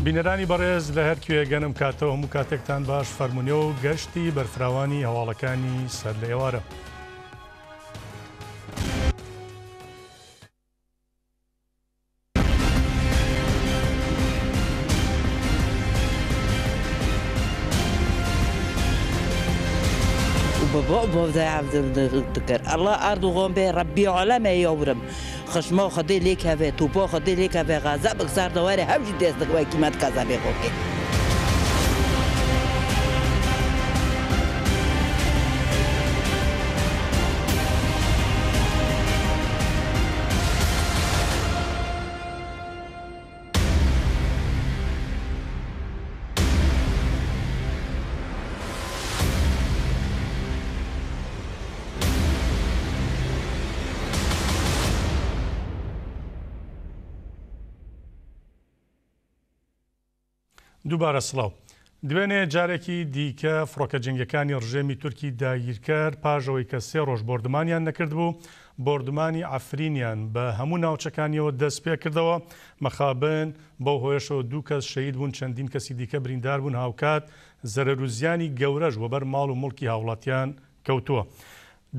بینەرانی بەڕێز لە هەر کوێگەنم کاتەوە هەموو کاتێکتان باش فەرمونێ و گەشتی بەرفراوانی هەواڵەکانی سەر لە ئێوارە. بابا عبدالذكر الله أردوغان به ربي علمه يورم خشما خدي ليك هذا توبا خدي ليك هذا غازب صار دواري همش دست وقتی مت كذا بيخوكي دووبارە سڵاو. دوێنێ جارێکی دیکە فڕۆکە جەنگەکانی ڕژێمی تورکی داگیرکار پاژەوەی کە 3 ڕۆژ بۆردمانیان نەکرد بوو، بۆردمانی ئافرینیان بە هەموو ناوچەکانیەوە دەست پێ کردەوە. مەخابن بەو هۆیشەوە 2 کەس شەهید بوون، چەندین کەسی دیکە بریندار بوون، هاوکات زەرەروزیانی گەورەش وەبەر ماڵ و مڵکی هاوڵاتیان کەوتووە.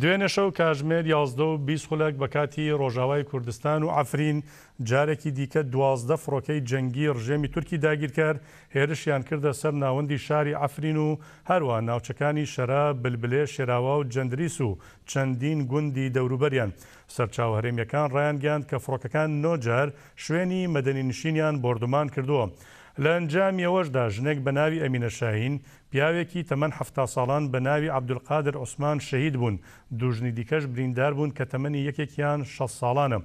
دوێنێ شەو کاتژمێر 11 و 20 خولەک بە کاتی ڕۆژاوای کوردستان و ئافرین جارێکی دیکە 12 فڕۆکەی جەنگی ڕژێمی تورکی داگیرکار هێرشیان کردە سەر ناوەندی شاری ئافرین و هەروە ناوچەکانی شەرا، بلبلێ، شێراوە و جەندریس و چەندین گوندی دەوروبەریان. سەرچاو هەرێمیەکان ڕایانگەاند کە فڕۆکەکان 9 جار شوێنی مەدەنی نشینیان بۆردمان کردووە. لە ئەنجامی ئەوەشدا ژنێک بە ناوی ئەمینە شاهین، پیاوێکی تەمەن 70 ساڵان بە ناوی عەبدولقادر عوسمان شەهید بوون، دوو ژنی دیکەش بریندار بوون کە تەمەنی یەکێکیان 60 ساڵانە.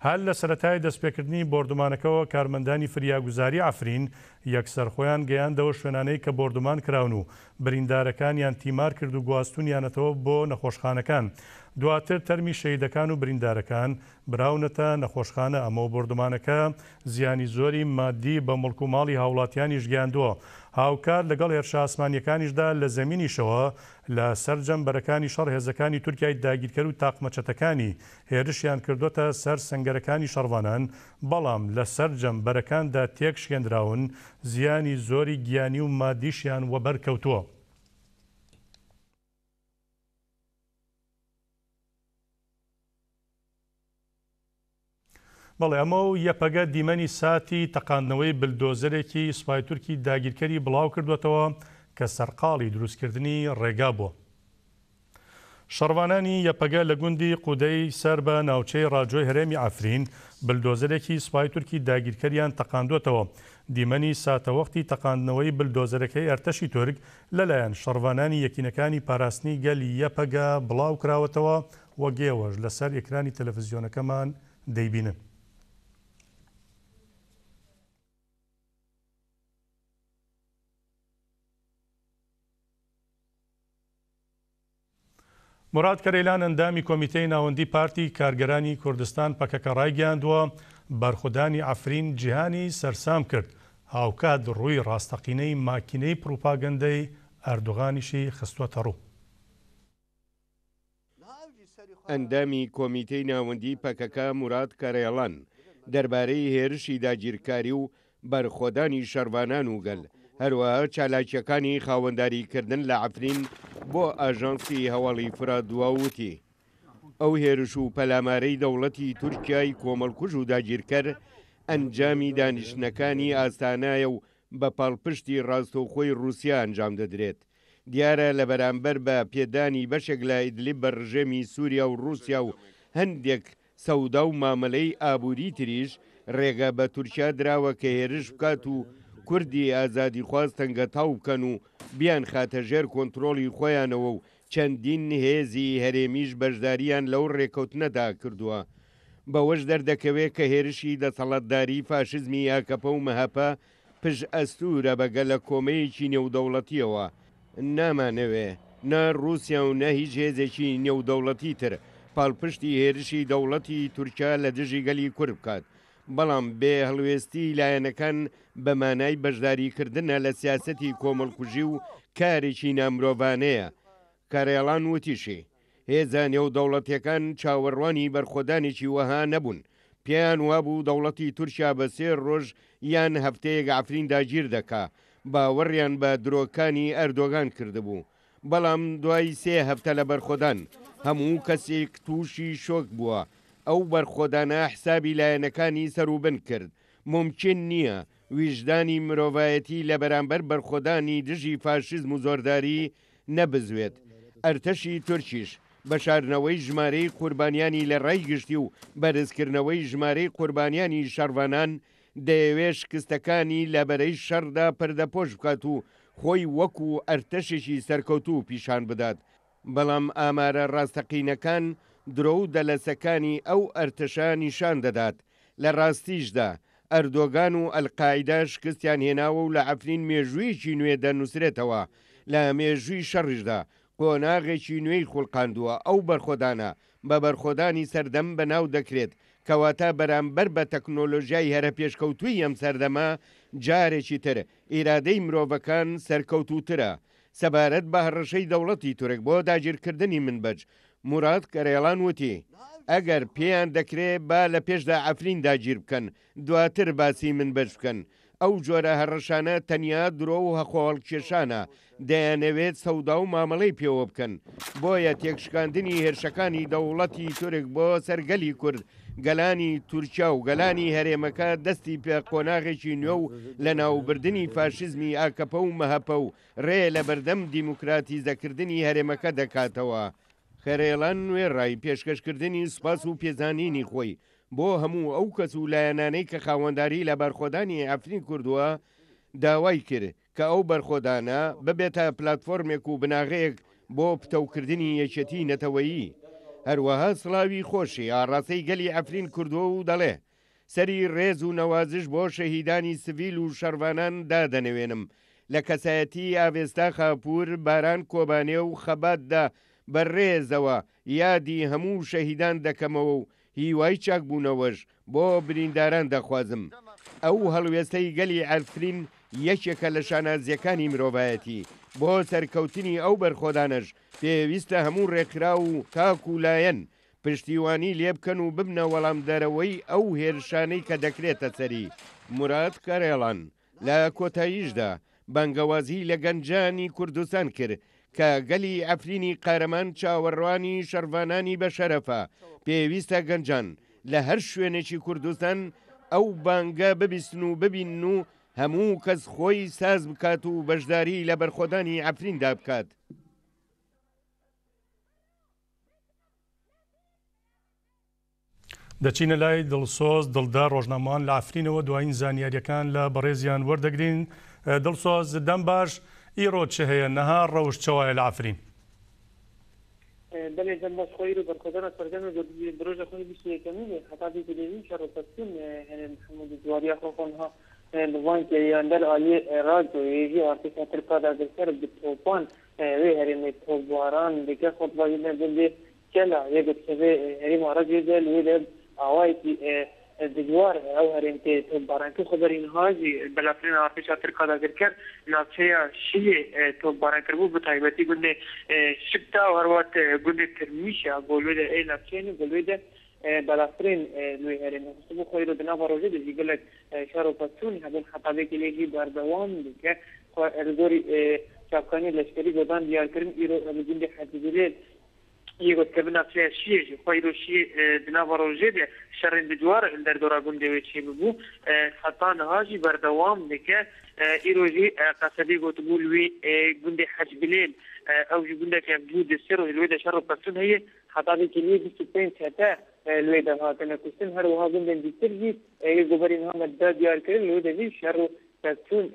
هەر لە سەرەتای دەستپێکردنی بۆردمانەکەەوە کارمەندانی فریاگوزاری ئافرین یەکسەر خۆیان گەیاندەوە شوێنانەی کە بۆردمان کراون و بریندارەکانیان تیمار کرد و گواستونیانەتەوە بۆ نەخۆشخانەکان. دواتر تەرمی شەهیدەکان و بریندارەکان براونەتە نەخۆشخانە. ئەمە بۆردمانەکە زیانی زۆری مادی بە مڵک و ماڵی هاوڵاتیانی ژگیاندووە. هاوکار لەگەڵ هێرشە ئاسمانیەکانیشدا لە زەمینیشەوە لە سەر جەمبەرەکانی شەڕ هێزەکانی تورکیای داگیرکەر و تاقمەچەتەکانی هێرشیان کردوتە سەر سنگەرەکانی شەڕوانان، بەڵام لە سەر جەمبەرەکاندا تێک شکێنراون، زیانی زۆری گیانی و مادیشیان وەبەرکەوتووە. بەڵێ ئەمە و یەپەگە دیمەنی ساتی تەقاندنەوەی بلدۆزەرێکی سوپای تورکی داگیرکەری بڵاو کردوێتەوە کە سەرقاڵی دروستکردنی ڕێگا بووە. شەڕوانانی یەپەگە لە گوندی قودەی سەر بە ناوچەی ڕاجۆی هەرێمی ئافرین بلدۆزەرێکی سوپای تورکی داگیرکەریان تەقاندوێتەوە. دیمەنی ساتەوەختی تەقاندنەوەی بلدۆزەرەکەی ئەرتەشی تورک لەلایەن شەڕوانانی یەکینەکانی پاراستنی گەلی یەپەگە بڵاو کراوەتەوە، وەگێوەش لەسەر ئێکرانی تەلەڤیزیۆنەکەمان دەیبینن. مراد کەرەیلان ئەندامی کۆمیتەی ناوەندی پارتی کارگەرانی کوردستان پەکەکە ڕایگەاندووە بەرخودانی ئافرین جیهانی سەرسام کرد، هاوکات ڕووی ڕاستەقینەی ماکینەی پروپاگەندەی ئەردوغانیشی خستووەتە ڕوو. ئەندامی کۆمیتەی ناوەندی پەکەکە مراد کەرەیڵان دەربارەی هێرشی داگیرکاری و بەرخۆدانی شەڕوانان و گەل، هەروەها چالاکیەکانی خاوەنداریکردن لە ئافرین بۆ ئاژانسی هەواڵی فرادووە وتی ئەو هێرش و پەلامارەی دەوڵەتی تورکیای کۆمەڵکوژ و داگیرکەر ئەنجامی دانیشتنەکانی ئاستانایە و بە پاڵپشتی ڕاستەوخۆی رووسیا ئەنجام دەدرێت. دیارە لە بەرامبەر بە پێدانی بەشێک لە ئیدلیب بە ڕژێمی سووریا و رووسیا و هەندێک سەودا و مامەلەی ئابووری تریش ڕێگە بە تورکیا دراوە کە هێرش بکات و کوردی ئازادی خواست تەنگەتاو بکەن و بیان خاتە ژێر کۆنتترۆلی خۆیانەوە و چەندین هێزی هەرێمیش بەشداریان لەو ڕێکەوتنەدا کردووە. بەوەش دەردەکەوێت کە هێرشی دەسەڵاتداری فاشزمی ئاکەپە و مەهەپە پژ ئەستورە بەگە لە کۆمەیەکی نێودەوڵەتیەوە. نامانەوێ نە رووسیا و نە هیچ هێزێکی نێودەوڵەتی تر پاڵپشتی هێرشی دەوڵەتی تورکیا لە دژی گەلی کورد بکات، بەڵام بێ هەڵوێستی لایەنەکان بە مانای بەشداریکردنە لە سیاسەتی کۆمەڵکوژی و کارێکی نامرۆڤانەیە. کارێڵان وتیشی هێزە نێودەوڵەتیەکان چاوەڕوانی بەرخۆدانێکی وەها نەبوون، پێیان وابوو دەوڵەتی تورکیا بە 3 ڕۆژ یان هەفتەیەک عەفرین داگیر دەکا باوەڕیان بە درۆکانی ئەردۆغان کردبوو بەڵام دوای 3 هەفتە لە بەرخۆدان هەموو کەسێک تووشی شۆک بووە ئەو بەرخۆدانە حسابی لایەنەکانی سەروبن کرد ممکن نییە ویژدانی مرۆڤایەتی لە بەرامبەر بەرخۆدانی دژی فاشیزم و زۆرداری نەبزوێت ئەرتەشی تورکیش بەشارنەوەی ژمارەی قوربانیانی لە ڕای گشتی و بەرزکردنەوەی ژمارەی قوربانیانی شەڕوانان دەیەوێت شکستەکانی لە بەرەی شەڕدا پەردەپۆش بکات و خۆی وەکو ئەرتەشێکی سەرکەوتوو پیشان بدات بەڵام ئامارە ڕاستەقینەکان درۆ و دەلەسەکانی ئەو ئەرتەشە نیشان دەدات لە ڕاستیشدا ئەردۆگان و ئەلقاعیدا شکستیان هێناوە و لە عەفرین مێژوویەکی نوێ دەنووسرێتەوە لە مێژووی شەڕیشدا قۆناغێکی نوێی خوڵقاندووە ئەو بەرخۆدانە بە بەرخۆدانی سەردەم بەناو دەکرێت کەواتە بەرامبەر بە تەکنۆلۆژیای هەرە پێشکەوتووی ئەم سەردەما جارێکی تر ئیرادەی مرۆڤەکان سەرکەوتووترە سەبارەت بە هەڕەشەی دەوڵەتی تورک بۆ داگیرکردنی منبەج موراد کەرێڵان وتی ئەگەر پێیان دەکرێت با لە پێشدا عەفرین داگیر بکەن دواتر باسی منبەج بکەن ئەو جۆرە هەڕەشانە تەنیا درۆ و هەخۆڵکێشانە دەیانەوێت سەودا و مامەڵەی پێوە بکەن بۆیە تێکشکاندنی هێرشەکانی دەوڵەتی تورک بۆ سەرگەلی کورد گەلانی تورکیا و گەلانی هەرێمەکە دەستی پێ قۆناغێکی نوێ و لە ناوبردننی فاشیزمی ئاکەپە و مەهەپە و ڕێ لە بەردەم دیموکراتیزەکردنی هەرێمەکە دەکاتەوە خەرێڵان نوێ ڕای پێشکەشکردنی سوپاس و پێزانینی خۆی بۆ هەموو ئەو کەس و لایەنانەی کە خاوەنداری لە بەرخۆدانی عەفرین کردووە داوای کرد کە ئەو بەرخۆدانە ببێتە پلاتفۆرمێک و بناغەیەک بۆ پتەوکردنی یەکێتی نەتەوەیی هەروەها سڵاوی خۆشی ئاڕاستەی گەلی عەفرین کردووە و دەڵێ سەری ڕێز و نەوازش بۆ شەهیدانی سڤیل و شەڕوانان دادەنەوێنم لە کەسایەتی ئاوێستا خاپور باران کۆبانێ و خەباتدا بەڕێزەوە یادی هەموو شەهیدان دەکەمەوە و هیوای چاکبوونەوەش بۆ برینداران دەخوازم ئەو هەڵوێستەی گەلی عەفرین یەکێکە لە شانازیەکانی مرۆڤایەتی بۆ سەرکەوتنی ئەو بەرخۆدانەش پێویستە هەموو ڕێکرا و تاک و لایەن پشتیوانی لێ بکەن و ببنە وەڵام دەرەوەی ئەو هێرشانەی کە دەکرێتە سەری موراد کەرێڵان لە کۆتاییشدا بانگەوازی لە گەنجانی کوردستان کرد کە گەلی عەفرینی قارەمان چاوەڕوانی شەڕوانانی بە شەرەفە پێویستە گەنجان لە هەر شوێنێکی کوردستان ئەو بانگە ببیستن و ببین و هەموو کەس خۆی ساز بکات و بەشداری لە بەرخۆدانی عەفریندا بکات. دەچینە لای دڵسۆز دڵدار ڕۆژنامەوان لە عەفرینەوە دوایین زانیاریەکان لە بەڕێزیان وەردەگرین دڵسۆز دەم باش ئیرۆ چه هەیە نەها ڕەوش چەوایە لە عەفرین بله دم باز خواهی رو برخودان سرگرم بروز خواهی بیشتر کمیه حتی بیتلیوین شرطتون محمد دواری اخوان ها لوان که یاندر عالی راج و یهی آرتیش اترکا در دکتر بتوپان وی هریم توبواران دیگه خود باید نبوده کلا یه گفتوه هریم آراج یزل وی لب آوائی دیوار او هریم که توباران که خود این هاجی بلافرین آرتیش اترکا در دکتر ناچه شیه توباران کربو بطایبتی گنده شبتا و هروات گنده ترمیشه گلوه ده ای ناچه نی گلوه ده بلافرین لوی هریم خصوصا خوی رو دنا واروجه ده دیگلک شهر و پسونی هدون خطابه که لیگی بردوام دیگه خواه ارزوری چاپکانی لشکری گودان دیار کریم ایرو بگین ده حدیدیل یه گفت که بنافسه شیه خوی رو شیه دنا واروجه ده شرین بدوار در دورا گنده ویچی ببو خطا نهاجی بردوام دیگه ایروجی قصدی گوتبو لوی گنده حجبلیل او جی گنده که بود سر و لوی ده شهر و پسون هیه خطابه که لیگی 25 ساعته لوی ده هاتنه کستن هر وها گنده دیتر جی گوبرین ها مدد دیار کرد لوی ده جی شهر و پسون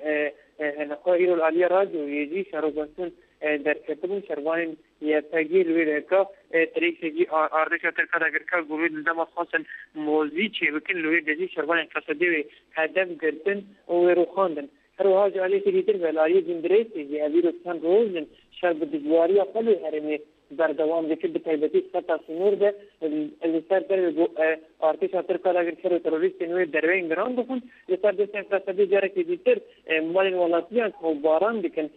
نخواه ایرو العالی راج و یجی شهر و پسون در کتبون شروان یا تاگی لوی ده که طریق جی آردش ترکا اگر که گروه نظام خاصا موزی چه بکن لوی ده جی شروان قصدی و هدف گرتن و رو خواندن هر وها جالی که دیتر و العالی جندریسی جی اوی رو سن روزن شهر بدجواری قلوی هرمی بردوام دکه به تایبتی سطح سنور ده لسر در آرتش ترکا اگر که تروریست نوی دروین گران بخون لسر دستن قصدی جاره که دیتر مالین ولاتیان خوباران بکن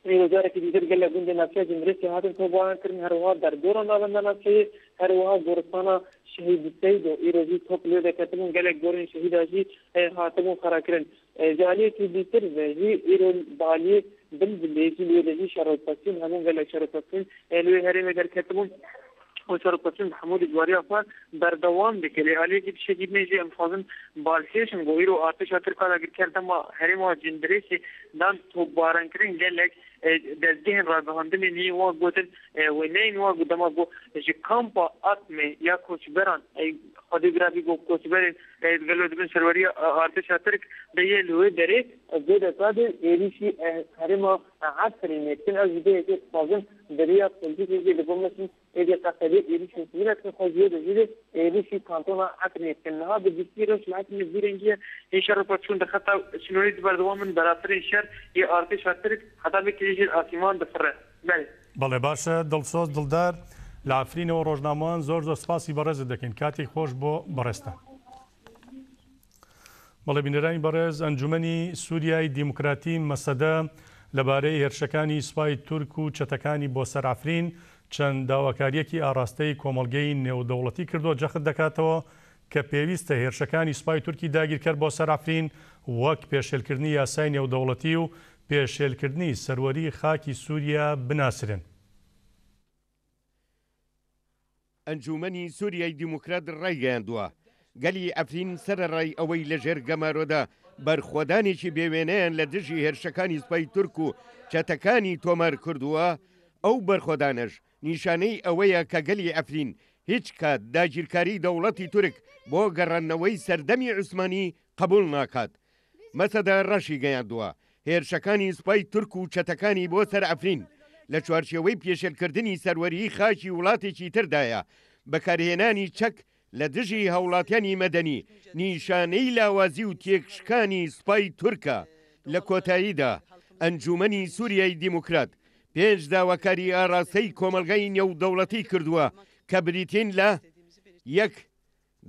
این جاره که دیگر گله گنده نفسه جمهوری هاتن توبان کردن هر وها در دوران آوندن نفسه هر وها گورستانا شهید سید و ایروزی توپ لیو دکتمون گلک گورن شهید آجی هاتمون خراکرن جالی که دیتر وزی ایرون بالی بالبليزي ليجي شرطتين همون قال شرطتين لو هري مدر كتبون وشرطتين محمود جواري افا بردوام بكري عليه جد شديد نيجي انفاضن بالسيشن غويرو ارتش اتركا اگر كردم هري ما جندريسي دان تو باران كرين قال لك دزدهن را بهندم ني وا غوتن ونين وا قدما غو جي كامبا اتمي يا كوچ بران اي خديغرافي غو كوچ بران قالوا دبن سروري ارتش اترك ديلو دري زيد قاد ايشي هري ما عفرين كن از دي فازن دريا بوليسي دي دبمسن ايدي قصدي ايشي سيرت خوجي دي ايشي كانتونا عفرين كنها بالديرش لكن الزيرنجيه اشارتون دخلت شنوري بردوام من براتر شهر يا ارتش اترك حتى بكري آسیمان دفره بله باشه دڵسۆز دڵدار لە عفرینەوە ڕۆژنامەوان زۆر سپاسی بەڕێزت دەکەین کاتێک خۆش بۆ بەڕێستە بەڵێ بینەرانی بەڕێز ئەنجومەنی سووریای دیموکراتی مەسەدە لەبارەی هێرشەکانی سوپای تورک و چەتەکانی بۆ سەر عفرین چەند داواکاریەکی ئاراستەی کۆمەڵگەی نێودەوڵەتی کردووە جەخت دەکاتەوە کە پێویستە هێرشەکانی سوپای تورکی داگیرکرد بۆ سەر عفرین وەک پێشێلکردنی یاسای نێودەوڵەتی و پێشێلکردنی سەروەری خاکی سووریا بناسرن. ئەنجومەنی سووریای دیموکرات ڕایگەیاندووە گەلی ئەفرین سەرڕای ئەوەی لە ژێر گەمارۆدا بەرخۆدانێکی بێوێنەیان لە دژی هێرشەکانی سوپای تورک و چەتەکانی تۆمار کردووە ئەو بەرخۆدانەش نیشانەی ئەوەیە کە گەلی ئەفرین هیچ کات داگیرکاری دەوڵەتی تورک بۆ گەڕاندنەوەی سەردەمی عوسمانی قبول ناکات. مەسەدە ڕەشی گەیاندووە هێرشەکانی سوپای تورک و چەتەکانی بۆ سەر ئەفرین لە چوارچێوەی پێشێلکردنی سەروەری خاکی وڵاتێکی تردایە بەکارهێنانی چەک لە دژی هەوڵاتیانی مەدەنی نیشانەی لاوازی و تێکشکانی سوپای تورکە. لە کۆتاییدا ئەنجومەنی سووریای دیموکرات پێنج داواکاری ئاراستەی کۆمەلگای نێودەوڵەتی کردووە کە بریتین لە یەک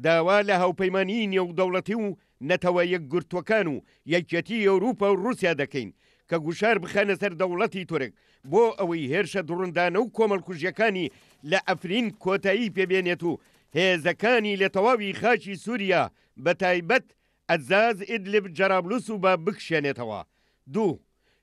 داوا لە هاوپەیمانی نێودەوڵەتی و نەتەوە یەکگرتوەکان و یەکێتی ئەوروپا و رووسیا دەکەین کە گوشار بخەنە سەر دەوڵەتی تورک بۆ ئەوەی هێرشە دڕندانە و کۆمەڵکوژیەکانی لە ئەفرین کۆتایی پێبێنێت و هێزەکانی لە تەواوی خاکی سووریا بە تایبەت ئەزاز ئیدلب جەرابلوس و بە بکشێنێتەوە. دوو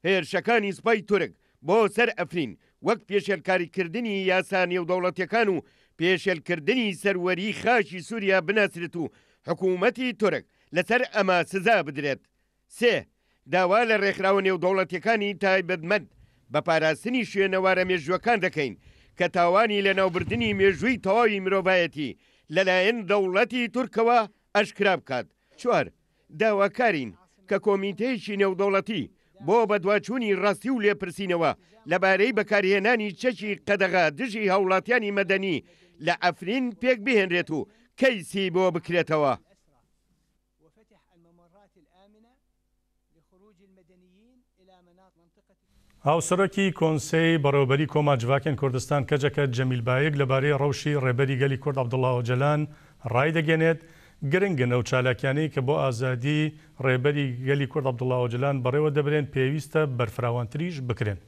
هێرشەکانی سوپای تورک بۆ سەر ئەفرین وەک پێشێلکاریکردنی یاسا نێودەوڵەتیەکان و پێشێلکردنی سەروەری خاکی سووریا بناسرێت و حکوومەتی تورک لەسەر ئەمە سزا بدرێت. سێ داوا لە ڕێکخراوە نێودەوڵەتیەکانی تایبەتمەند بە پاراستنی شوێنەوارە مێژووەکان دەکەین کە تاوانی لە ناوبردننی مێژووی تەواوی مرۆڤایەتی لەلایەن دەوڵەتی تورکەوە ئەشکرا بکات. چوار داواکارین کە کۆمیتەیەکی نێودەوڵەتی بۆ بەدواچوونی ڕاستی و لێپرسینەوە لەبارەی بەکارهێنانی چەکی قەدەغا دژی هەوڵاتیانی مەدەنی لە ئەفرین پێک بهێنرێت و کەیسی بۆ بکرێتەوە. هاوسەرۆکی کۆنسەی بەڕێوەبەری کۆما جڤاکێن کوردستان کەجەکە جەمیل بایەک لەبارەی ڕەوشی ڕێبەری گەلی کورد عەبدوڵڵا ئۆجەلان ڕای دەگەنێت گرنگن ئەو چالاکیانەی کە بۆ ئازادی ڕێبەری گەلی کورد عەبدوڵڵا ئۆجەلان بەڕێوە دەبرێن پێویستە بەرفراوانتریش بکرێن.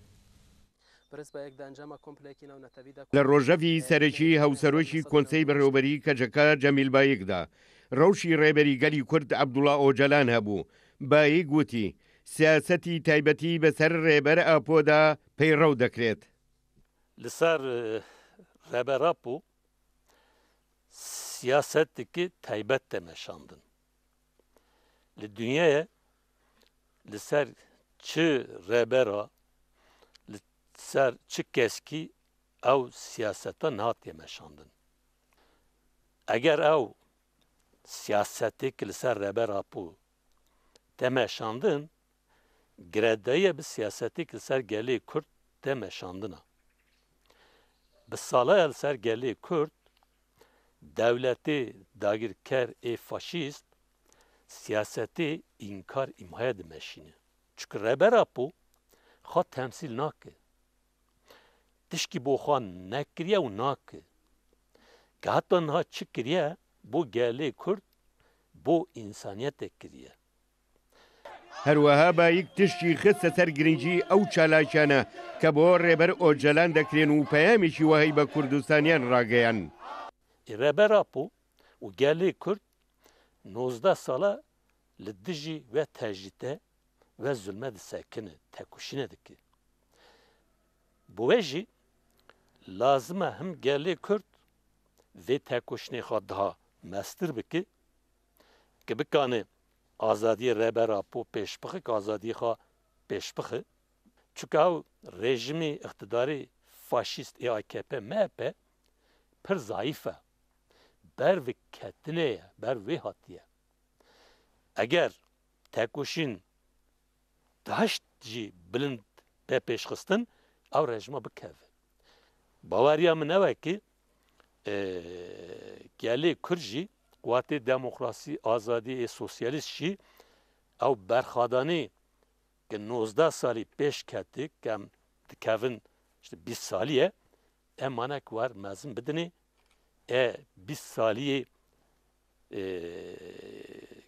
لە ڕۆژەوی سەرەکی هاوسەرۆکی کۆنسەی بەڕێوەبەری کەجەکە جەمیل بایەکدا ڕەوشی ڕێبەری گەلی کورد عەبدوڵڵا ئۆجەلان هەبوو. بایەک گوتی سیاسەتی تایبەتی بەسەر ڕێبەر ئاپۆدا پەیڕەو دەکرێت. لەسەر ڕێبەرا بوو سیاسەتێکی تایبەت دەمەشاندن لە دنیاە لەسەر چ ڕێبەرە لەسەر چ کەسکی ئەو سیاسەتە ناتێمەشاندن. ئەگەر ئەو سیاسەتێک لەسەر ڕێبەرا بوو دەمەشاندن گرەدەیە بە سیاسەتێک لەسەر گەلەی کورد دەمەشاندنە. بە ساڵەیە لەسەر گەلەی کورد دەولەتێ داگیرکەر فاشیست سیاسەتێ ئینکار ئیمهەیە دەمەشینە چونکە ڕێبەرا بوو خوا تەمسیل ناکە تشکی بۆ خوا نەکریە و ناکە کە هەتا نها چ کریە بۆ گەلەی کورد بۆ ئینسانیەتێک کریە. هەروەها بایەک تشتی خستە سەر گرنگی ئەو چالاکیانە کە بۆ ڕێبەر ئۆجەلان دەکرێن و پەیامێکی وهەی بە کوردستانیان ڕاگەیان. ڕێبەرا بوو و gelê Kurd 19 sala li dijî ve tecrîte ve zulme disekine, tekuşîne dike. Bu ve jî lazim e him gelê Kurd vê tekuşînê xwe daha mestir bike ki bikane azadiyê rebera po pêş bixik, azadiyê xwe pêş bixe. Çünkü ew rejimê iktidarê faşîst ê AKP MHP pir zayıf e. Ber vê ketinê ye, ber vê hatiye. Eger tekuşîn daşt jî bilind pê pêşxistin, ew rejima bikeve. Baweriya min ew e ki gelê Kurd jî Quwatê Demokrasî, Azadî ê Sosyalîst jî ew berxadanê ki 19 salî pêş ketik ki em dikevin işte 20 salî ye, em manek war mezin bidinê 20 saliyê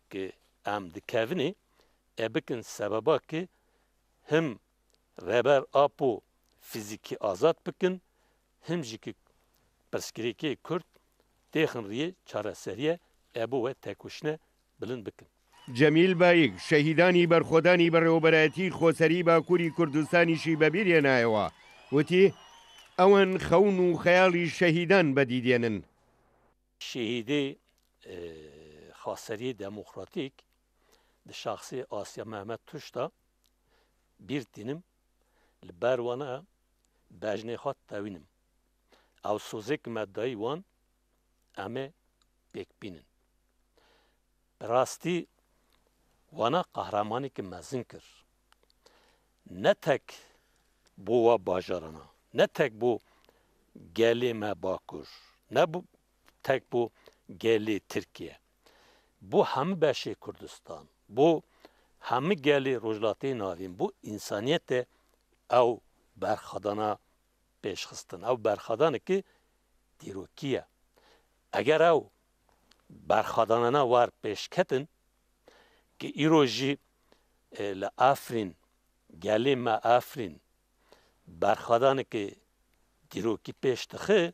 ki em dikevinê bikin sebeba ki him reber apo fizîkî azad bikin, him jî ki pirsgirêkê Kurd têxin riyê çareseriye bo ve tekuşîne bilind bikin. جەمیل بایک شەهیدانی بەرخۆدانی بەڕێوەبەرایەتی خۆسەری باکووری کوردستانیشی بەبیرێ نایەوە وتی ئەوەن خەون و خەیاڵی شەهیدان بەدیدێنن. شهیدê xaseriyê demokratîk di şaxsê Asya Mehmet Tuş da bir tînim li ber wana bejnê xwe tewînim. Ew sozek meddayî wan em ê pêkbînin. Bi rastî wana qehremanekî mezin kir. Ne tek bo wa bajarana, ne tek bo gelê me Bakur, ne bu tek bu gelê Tirkiye. Bu hemî beşê Kurdistan, bu hemî gelê Rojhilatê Navîn, bu insaniyetê ew berxadana pêşxistin. Ew berxadanekî dîrokî ye. Eger ew berxadanana war pêşketin ki îro jî li Afrîn, gelê me Afrîn berxadanekî dîrokî pêş dixe,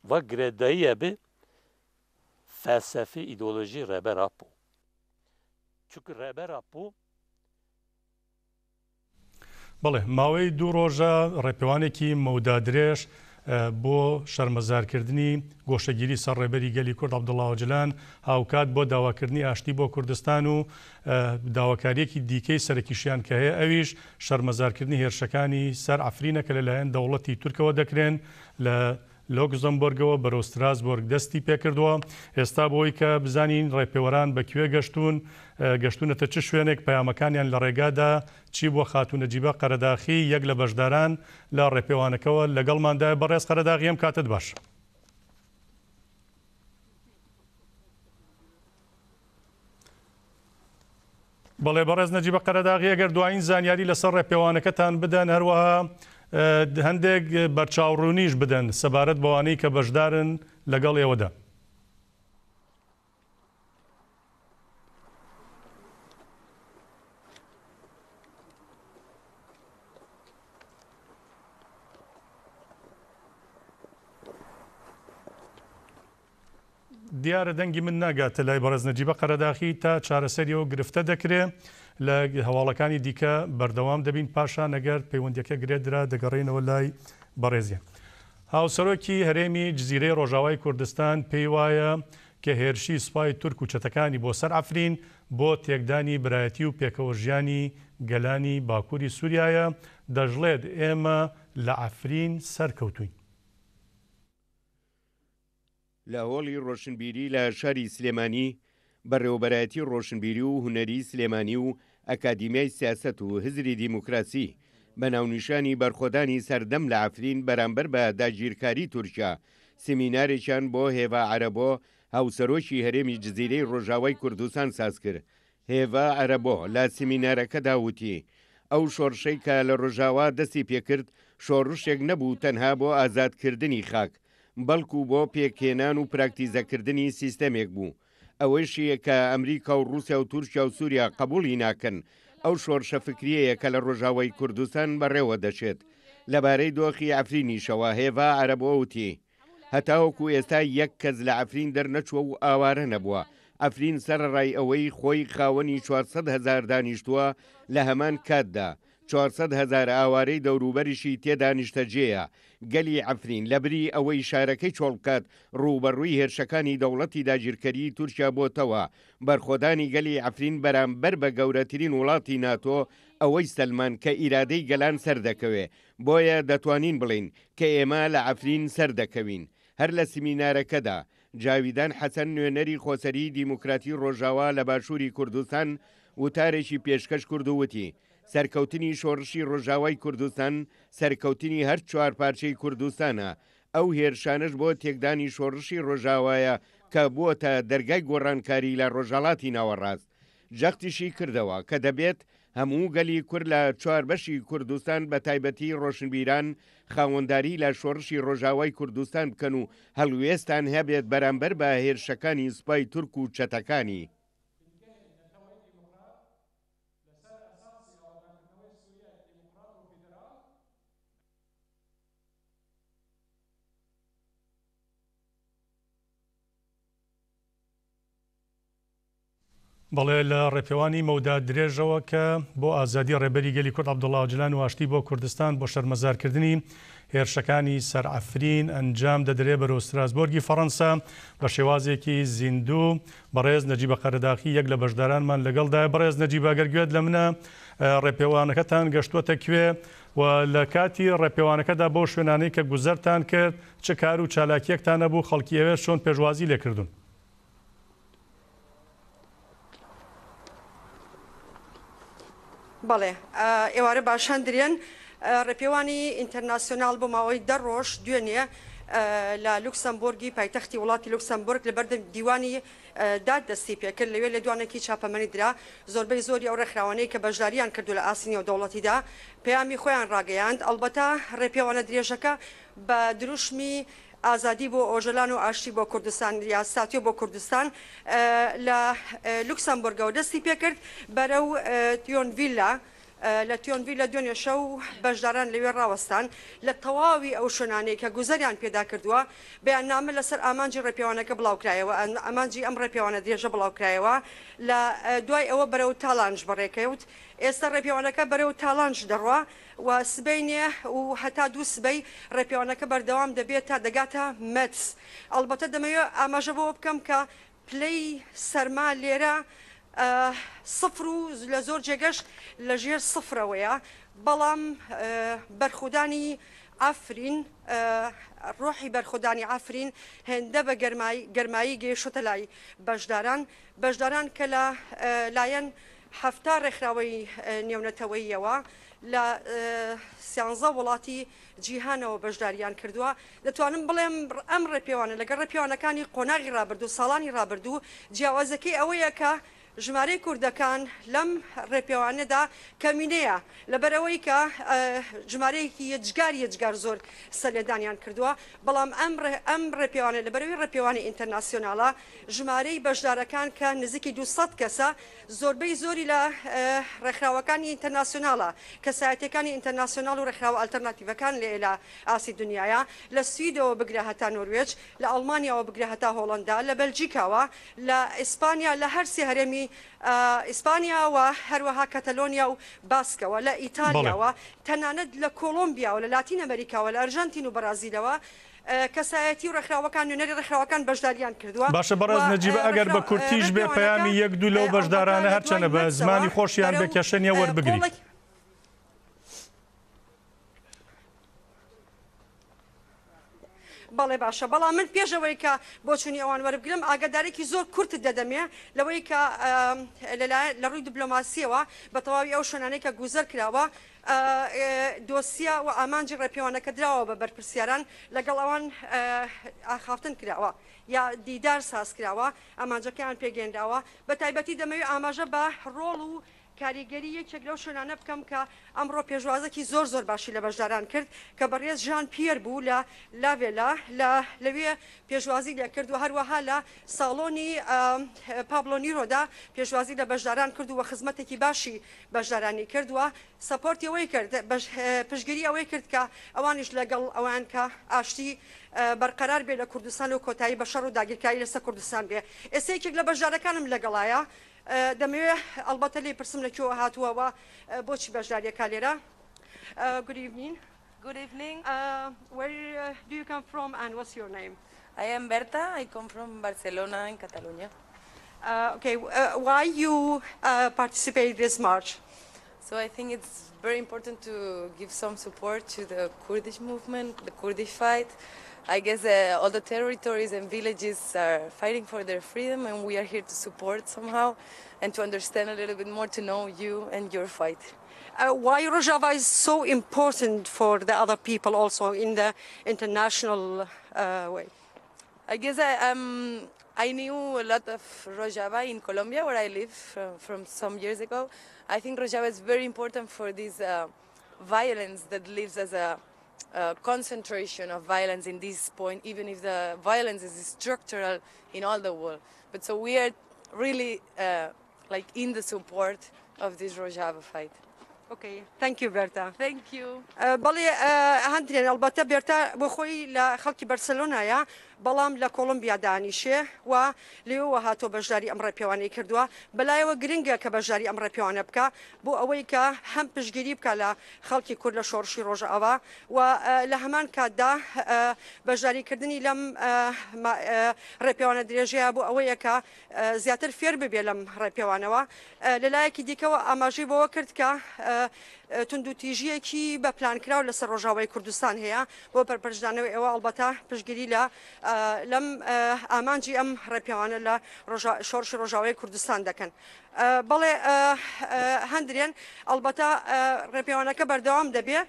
ve girêdayî bi felsefe îdeolojî reber apo. Çünkü reber apo بەڵێ ماوەی دوو ڕۆژە ڕێپێوانێکی مەودا درێژ بۆ شەرمەزارکردنی گۆشەگیری سەر ڕێبەری گەلی کورد عەبدوڵڵا ئۆجلان هاوکات بۆ داواکردنی ئاشتی بۆ کوردستان و داواکاریەکی دیکەی سەرکیشیان کە هەیە ئەویش شەرمەزارکردنی هێرشەکانی سەر عەفرینە کە لەلایەن دەوڵەتی تورکەوە دەکرێن لە لۆکزەمبۆرگەوە بەرەو ستراسبۆرگ دەستی پێکردووە. ئێستا بۆی کە بزانین ڕێپێوەران بەکوێ گەشتونەتە چ شوێنێک پەیامەکانیان لە ڕێگادا چی بۆ خاتونە جیبە قەرەداخی یەک لە بەشداران لە ڕێپێوانەکەەوە لەگەڵماندا بەڕێز قەرەداغی ئەم کاتت باش. بەڵێ بەڕێز نەجیبە قەرەداغی ئەگەر دوایین زانیاری لەسەر ڕێپێوانەکەتان بدەن هەروەها هەندێک بەرچاوڕوونیش بدەن سەبارەت بەوانەی کە بەشدارن لەگەڵ ئێوەدا. دیارە دەنگی من ناگاتە لای بەڕێز نەجیبە قەرەداغی تا چارەسەریەوە گرفتە دەکرێت لە هەواڵەکانی دیکە بەردەوام دەبین پاشان ئەگەر پەیوەندیەکە گرێدرا دەگەڕێنەوە لای بەڕێزیە. هاوسەرۆکی هەرێمی جزیرەی ڕۆژاوای کوردستان پێی وایە کە هێرشی سوپای تورک و چەتەکانی بۆ سەر عەفرین بۆ تێکدانی برایەتی و پێکەوە ژیانی گەلانی باکووری سووریایە دەژڵێت ئێمە لە عەفرین سەرکەوتوین. لە هۆڵی ڕۆشنبیری لە شاری سلێمانی بەڕێوەبەرایەتی ڕۆشنبیری و هونەری سلێمانی و ئەکادیمیای سیاسەت و هزری دیموکراسی بە ناونیشانی بەرخۆدانی سەردەم لە عەفرین بەرامبەر بە داگیرکاری تورکیا سیمینارێکیان بۆ هێوا عەرەبۆ هاوسەرۆکی هەرێمی جزیرەی ڕۆژاوای کوردستان ساز کرد. هێوا عەرەبۆ لە سیمینارەکەدا وتی ئەو شۆڕشەی کە لە ڕۆژاوا دەستی پێکرد شۆڕشێک نەبوو تەنها بۆ ئازادکردنی خاک بەڵکو بۆ پێکهێنان و پراکتیزەکردنی سیستەمێک بوو. ئەوەشیە کە ئەمریکا و رووسیا و تورکیا و سووریا قبولی ناکەن. ئەو شۆڕشە فکریەیە کە لە ڕۆژاوای کوردستان بەڕێوە دەچێت. لەبارەی دۆخی عەفرینیشەوە هێوا عەرەبۆ وتی هەتاوەکو ئێستا یەک کەس لە ئەفرین دەرنەچووە و ئاوارە نەبووە. ئەفرین سەرڕای ئەوەی خۆی خاوەنی 400,000 دانیشتووە لە هەمان کاتدا 400,000 ئاوارەی دەوروبەریشی تێدا نیشتەجێیە. گەلی ئەفرین لەبری ئەوەی شارەکەی چۆڵ بکات ڕوبەڕووی هێرشەکانی دەوڵەتی داگیرکەری تورکیا بۆتەوە. بەرخۆدانی گەلی ئەفرین بەرامبەر بە گەورەترین وڵاتی ناتۆ ئەوەی سەلمان کە ئیرادەی گەلان سەردەکەوێ. بۆیە دەتوانین بڵین کە ئێمە لە ئەفرین سەردەکەوین. هەر لە سیمینارەکەدا جاویدان حەسەن نوێنەری خۆسەری دیموکراتی ڕۆژاوا لە باشووری کوردستان وتارێکی پێشکەش کرد و وتی سەرکەوتنی شۆڕشی ڕۆژاوای کوردستان سەرکەوتنی هەر چوار پارچەی کوردستانە. ئەو هێرشانش بۆ تێکدانی شۆڕشی ڕۆژاوایە کە بووە دەرگای گۆڕانکاری لە ڕۆژهەڵاتی ناوەڕاست. جەختیشی کردەوە کە دەبێت هەموو گەلی کورد لە چوار بەشی کوردستان بە تایبەتی ڕۆشنبیران خاوەنداری لە شۆڕشی ڕۆژاوای کوردستان بکەن و هەڵوێستان هەبێت بەرامبەر بە هێرشەکانی سوپای تورک و چەتەکانی. بەڵێ لە ڕێپێوانی مەودا درێژەوە کە بۆ ئازادی ڕێبەری گەلی کورد عەبدوڵڵا ئۆجلان و ئاشتی بۆ کوردستان بۆ شەرمەزارکردنی هێرشەکانی سەر ئەفرین ئەنجام دەدرێ بەرەو ستراسبۆرگی فەڕەنسا بە شێوازێکی زیندوو. بەڕێز نەجیبە قەرەداخی یەک لە بەشدارانمان لەگەڵدا. بەڕێز نەجیبە ئەگەر گوێت لە منە ڕێپێوانەکەتان گەشتووەتە کوێ و لە کاتی ڕێپێوانەکەدا بۆ شوێنانەی کە گوزەرتان کرد چ کار و چالاکیەکتان نەبوو خەڵکی ئەوێ چۆن پێشوازی لێکردون؟ بەڵێ ئێوارە باشان درێن ڕێپێوانی ئینتەرناسیۆنال بۆ ماوەی 10 ڕۆژ دوێنێ لە لوکسەمبۆرگی پایتەختی وڵاتی لوکسەمبۆرگ لە بەردەم دیوانی دادەستی پێکرد لەوێ لە دوانێکی چاپەمەنی درا زۆربەی زۆری ئەو ڕێکخراوانەی کە بەشداریان کردو لە ئاسینی و دەوڵەتیدا پەیامی خۆیان ڕاگەیاند. ئەلبەتە ڕێپێوانە درێژەکە بە دروشمی ئازادی بۆ ئۆژەلان و ئاشتی بۆ کوردستان یا ساتیۆ بۆ کوردستان لە لوکسەمبۆرگەوە دەستی پێکرد بەرەو تیۆنڤیلا. لە تیۆنڤیلە دوێنێ شەو بەشداران لەوێ ڕاوەستان لە تەواوی ئەو شوێنانەی کە گوزەریان پێدا کردووە بەیاننامە لەسەر ئامانجی ڕێپێوانەکە بڵاوکرایەوە. ئامانجی ئەم ڕێپێوانە درێژە بڵاوکرایەوە لە دوای ئەوە بەرەو تاڵانج بەڕێکەوت. ئێستا ڕێپێوانەکە بەرەو تاڵانج دەڕوا و سبەینێ و هەتا 2 سبەی ڕێپێوانەکە بەردەوام دەبێت تا دەگاتە مەتس. ئەلبەتە دەمەوێت ئاماژە بۆ بکەم کە پلەی سەرما لێرە سفر و لە زۆر جێگەش لە ژێر سفرەوەیە. بەڵام بەرخودانی ئافرین ڕۆحی بەرخودانی ئافرین هێندە بە گەرمایی گەیشتە لای بەشداران کە لە لایەن 7 ڕێکخراوەی نێونەتەوەییەوە لە 13 وڵاتی جیهانەوە بەشداریان کردووە. دەتوانم بڵێم ئەم ڕێپێوانە لەگەڵ ڕێپێوانەکانی قۆناغی ڕابردوو ساڵانی ڕابردوو جیاوازەکەی ئەوەیە کە ژمارەی کوردەکان لەم ڕێپێوانەدا کەمینەیە لەبەرەوەی کە ژمارەیەکی یەجگار زۆر سەرلێدانیان کردووە. بەڵام ئەم ڕێپێوانە لەبەرەوەی ڕێپێوانی ئینتەرناسیۆناڵە ژمارەی بەشدارەکان کە نزیکی 200 کەسە زۆربەی زۆری لە ڕێکخراوەکانی ئینتەرناسیۆناڵە کەسایەتەکانی ئینتەرناسیۆناڵ و ڕێکخراوە ئالتەرناتیڤەکان لە ئاسی دنیاە لە سویدەوە بگرە هەتا نۆروێج لە ئەڵمانیاوە بگرە هەتا هۆڵندا لە بەلجیکاوە لە ئیسپانیا لە هەر سێ هەرێمی ئیسپانیا و هەروەها کەتەلۆنیا و باسکەوە لە ئیتالیاوە تەنانەت لە کۆلۆمبیا و لە لاتین ئەمریکاوە لە ئەرژەنتین و بەرازیلەوە کەسایەتی و ڕێکخراوەکان نوێنەری ڕێکخراوەکان بەشداریان کردووە. باشە بەڕێز نەجیبە ئەگەر بە کورتیش بێ پەیامی 1-2 لەو بەشدارانە هەرچەنە بە زمانی خۆشیان بێ کێشەنیە وەربگری. بەڵێ باشە. بەڵام من پێشەوەی کە بۆ چوونی ئەوان وەربگرم ئاگادارێکی زۆر کورت دەدەمێ لەوەی کە لە ڕووی دیبلۆماسیەوە بە تەواوی ئەو شوێنانەی کە گوزەر کراوە دۆسیە و ئامانجی ڕێپێوانەکە دراوە بە بەرپرسیاران لەگەڵ ئەوان ئاخافتن کراوە یا دیدار ساز کراوە ئامانجەکەیان پێگەێنراوە. بە تایبەتی دەمەوێت ئاماژە بە ڕۆڵ و کاریگەری یەکێک لەو شوێنانە بکەم کە ئەمڕۆ پێشوازێکی زۆر باشی لە بەشداران کرد کە بەڕێز ژان پیر بوو لە لاڤێلا لەوێ پێشوازی لێ کرد و هەروەها لە ساڵۆنی پابلۆنیرۆدا پێشوازی لە بەشداران کرد و خزمەتێکی باشی بەشدارانی کردووە سەپۆرتی ئەوەی کرد پشگیری ئەوەی کرد کە ئەوانیش لەگەڵ ئەوان کە ئاشتی بەرقەرار بێ لە کوردستان و کۆتایی بە شەڕ و داگیرکاری لەسەر کوردستان بێ ئێستا یەکێک لە بەشدارەکانم لەگەڵایە دەمەوێت ئەلبەتە لێ پرسم لەکوێوە هاتووەوە بۆچی بەشداریەکە لێرە Good evening. Good evening. Where do you come from and what's your name? I am Berta. I come from Barcelona in Catalonia. Okay, why you participate in this march? So I think it's very important to give some support to the Kurdish movement, the Kurdish fight. I guess all the territories and villages are fighting for their freedom, and we are here to support somehow and to understand a little bit more, to know you and your fight. Why Rojava is so important for the other people also in the international way? I guess I knew a lot of Rojava in Colombia, where I live from some years ago. I think Rojava is very important for this violence that lives as a concentration of violence in this point, even if the violence is structural in all the world. But so we are really like in the support of this Rojava fight. Okay, thank you Berta. Thank you. بەڵێ هەندێن ئەلبەتە بێرتا بۆ خۆی لە خەڵکی بەرسەلۆنایە بەڵام لە کۆلمبیا دانیشێ و لێوە هاتۆ بەشداری ئەم ڕێپێوانەی کردووە بەلایەوە گرنگە کە بەشداری ئەم ڕێپێوانە بکە بۆ ئەوەی کە هەم پشتگیری بکە لە خەڵکی کورد لە شۆڕشی ڕۆژئاوا و لە هەمان کاتدا بەشداریکردنی لەم ڕێپێوانە درێژەیە بۆ ئەوەیە کە زیاتر فێر ببێ لەم ڕێپێوانەوە لەلایەکی دیکەوە ئاماژەی بۆەوە کرد کە توندوتیژیەکی بە پلانکرااو لەسەر ڕۆژاوای کوردستان هەیە بۆ پەرپەرشدانەوەی ئێوە ئەڵبەتە پشتگیری لەم ئامانجی ئەم ڕێپیاوانە لە شۆڕشی ڕۆژاوای کوردستان دەکەن. بەڵێ هەندرێن ئەڵبەتە ڕێپیاوانەکە بەردەوام دەبێ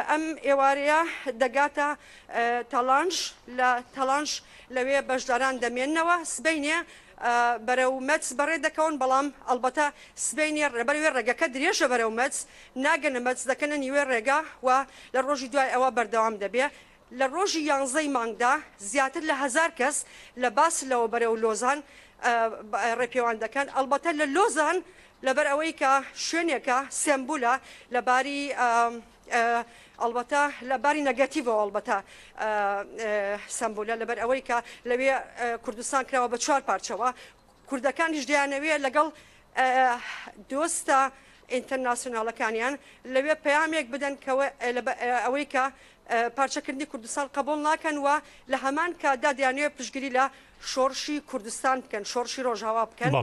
ئەم ئێوارەیە دەگاتە تەڵانش لە تەڵانش لەوێ بەشداران دەمێننەوە سبەینێ بەرەو مەچ بەڕێ دەکەون بەڵام ئەلبەتە سبەینێ ڕێبەروێ ڕێگەکە درێژە بەرەو مەچ ناگەنە مەچ دەکەنە نیوێ ڕێگا و لە ڕۆژی دوای ئەوە بەردەوام دەبێ لە ڕۆژی 11 مانگدا زیاتر لە 1000 کەس لە باسلەوە بەرەو لۆزان ڕێپێوان دەکەن ئەلبەتە لە لۆزان لەبەر ئەوەی کە شوێنێکە سێمبولە لەباری ئەلبەتە لە باری نەگەتیڤەوە ئەلبەتە سمبولە لەبەر ئەوەی کە لەوێ کوردستان کراوە بە 4 پارچەوە کوردەکانیش دەیانەوێ لەگەڵ دۆستە ئینتەرناسیۆناڵەکانیان لەوێ پەیامێک بدەن ئەوەی کە پارچەکردنی کوردستان قبول ناکەن و لە هەمان کاتدا دەیانەوێت پشتگیری لە شۆڕشی کوردستان بکەن شۆڕشی ڕۆژاوا بکەن.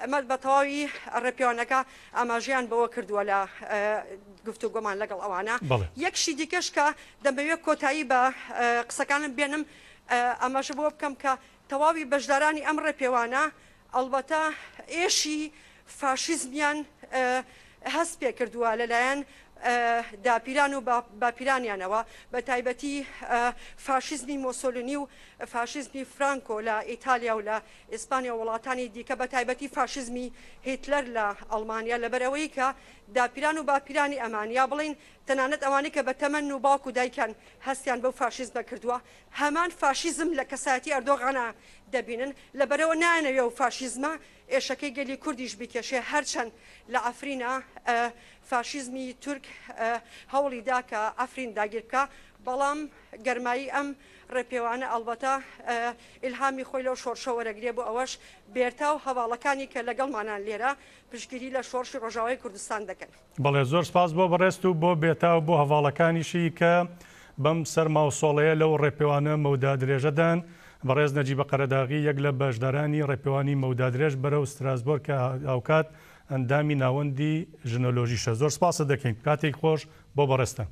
ئەمە بە تەواوی ڕێپیاوانەکە ئاماژیان بەوە کردووە لە گفتوگۆمان لەگەڵ ئەوانە یەکشی دیکەش کە دەمەوێت کۆتایی بە قسەکانم بێنم ئاماژە بۆ بکەم کە تەواوی بەشدارانی ئەم ڕێپێوانە ئەلبەتە ئێشی فاشیزمیان هەست پێ کردووە لەلایەن داپیران و باپیرانیانەوە بە تایبەتی فاشیزمی مۆسۆلینی و فاشیزمی فرانکۆ لە ئیتالیا و لە ئیسپانیا وڵاتانی دیکە بە تایبەتی فاشیزمی هیتلەر لە ئەڵمانیا لەبەرەوەی کە داپیران و باپیرانی ئەمانیا بڵین تەنانەت ئەوانی کە بە تەمەن و باوک و دایکان هەستیان بەو فاشیزمە کردووە هەمان فاشیزم لە کەسایەتی ئەردۆغانە دەبینن لەبەرەوە نانەوێ و فاشیزمە ئێشەکەی گەلی کوردیش بیکێشێ هەرچەند لە ئەفرینە فاشیزمی تورک هەوڵی دا کە ئەفرین داگیرکە بەڵام گەرمایی ئەم ڕێپێوانە ئەلبەتە ئیلهامی خۆی لەو شۆڕشە وەرەگرێ بۆ ئەوەش بێرتا و هەواڵەکانی کە لەگەڵمانان لێرە پشتگیری لە شۆڕشی ڕۆژاوای کوردستان دەکەن. بەڵێ زۆر سپاس بۆ بەڕێست و بۆ بێتا و بۆ هەواڵەکانیشی کە بەم سەرماوسۆڵەیە لەو ڕێپێوانە مەودا درێژەدان بەڕێز نەجیبە قەرەداغی یەک لە بەشدارانی ڕێپێوانی مەودا درێژ بەرەو ستراسبۆر کە ئاوکات ئەندامی ناوەندی ژنۆلۆژیشە زۆر سپاسە دەکەین کاتێک خۆش بۆ بەڕێستە.